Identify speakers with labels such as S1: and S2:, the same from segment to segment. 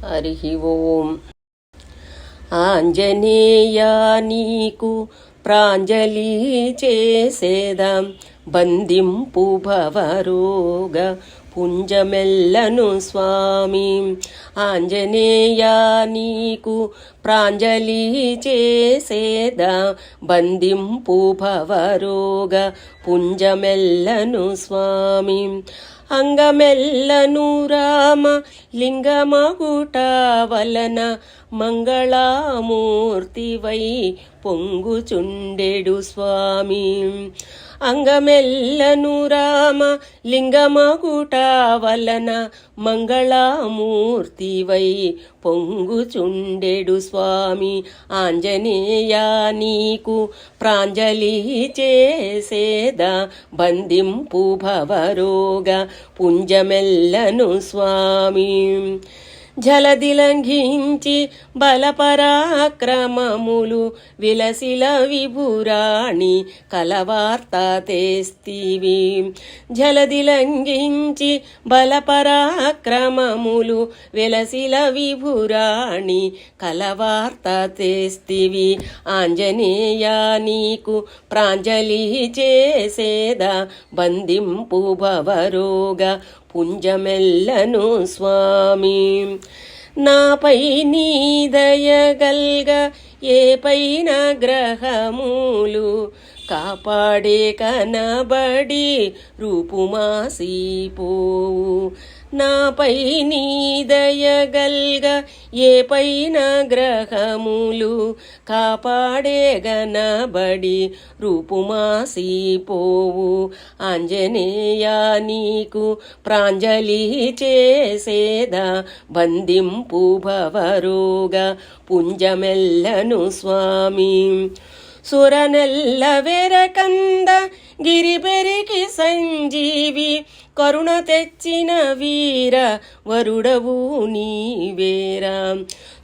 S1: హరి ఓం. ఆంజనేయా నీకు ప్రాంజలి చేసేదాం, బంధింపు భవరోగ పుంజమెల్లను స్వామి. ఆంజనేయా నీకు ప్రాంజలి చేసేదా, బంధింపు భవరోగ పుంజమెల్లను స్వామి. అంగమెల్లను రామ లింగమగుట వలన, మంగళమూర్తివై పొంగుచుండెడు స్వామి. అంగమెల్లను రామ లింగమగుట వలన, మంగళమూర్తివై పొంగుచుండెడు స్వామి. ఆంజనేయా నీకు ప్రాంజలి చేసేదా, బంధింపు భవరోగ పుంజమెల్లను స్వామి. జలదిలంఘించి బలపరాక్రమములు విలసిల విభురాణి కలవార్త తెస్తివి. జలదిలంఘించి బలపరాక్రమములు విలసిల విభురాణి కలవార్త తెస్తివి. ఆంజనేయా నీకు ప్రాంజలి చేసేదా, బంధింపు భవరోగ పుంజమెల్లను స్వామి. నాపై నీ దయగల్గ ఏ పైన గ్రహములు, కాపాడే కనబడి రూపుమాసిపోవు. నాపై నీ దయగల్గ ఏ పైన గ్రహములు, కాపాడే గనబడి రూపుమాసిపోవు. ఆంజనేయా నీకు ప్రాంజలి చేసేదా, బంధింపు భవరోగ పుంజమెల్లను స్వామి. సురనెల్ల వెరకంద గిరిపెరికి సంజీవి, కరుణ తెచ్చిన వీర వరుడవు నీవేరా.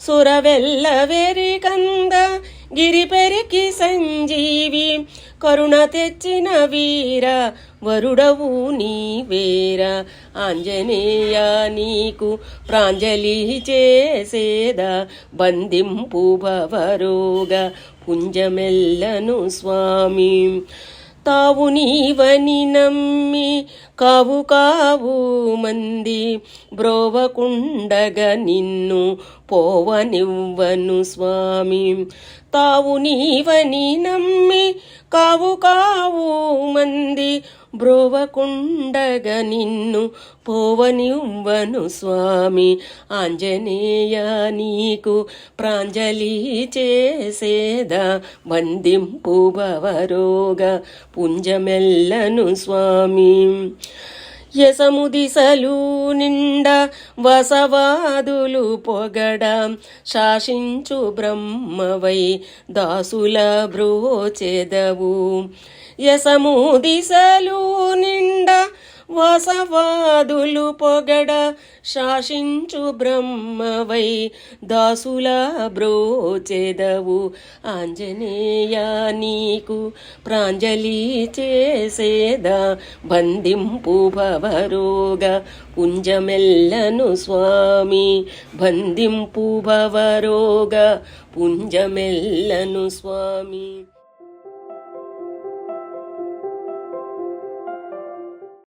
S1: సురవెల్ల వెరికంద గిరిపెరికి సంజీవి, కరుణ తెచ్చిన వీర వరుడవు నీవేరా. ఆంజనేయా నీకు ప్రాంజలి చేసేదా, బంధింపు భవరోగ పుంజమెల్లను స్వామి. తావు నీవని నమ్మి కావు కావు మంది, బ్రోవకుండగ నిన్ను పోవనివ్వను స్వామి. తావు నీవని నమ్మి కావు కావు మంది, బ్రోవకుండగ నిన్ను పోవనివ్వను స్వామి. ఆంజనేయా నీకు ప్రాంజలి చేసేదా, బంధింపు భవరోగ పుంజమెల్లను స్వామి. యసము దిశలు నిండా వసవాదులు పొగడ, శాసించు బ్రహ్మవై దాసుల బ్రోచెదవు. యసము దిశలు నిండా వసవాదులు పొగడ, శాసించు బ్రహ్మవై దాసుల బ్రోచెదవు. ఆంజనేయా నీకు ప్రాంజలి చేసేదా, బంధింపు భవరోగ పుంజమెల్లను స్వామి. బంధింపు భవరోగ పుంజమెల్లను స్వామి.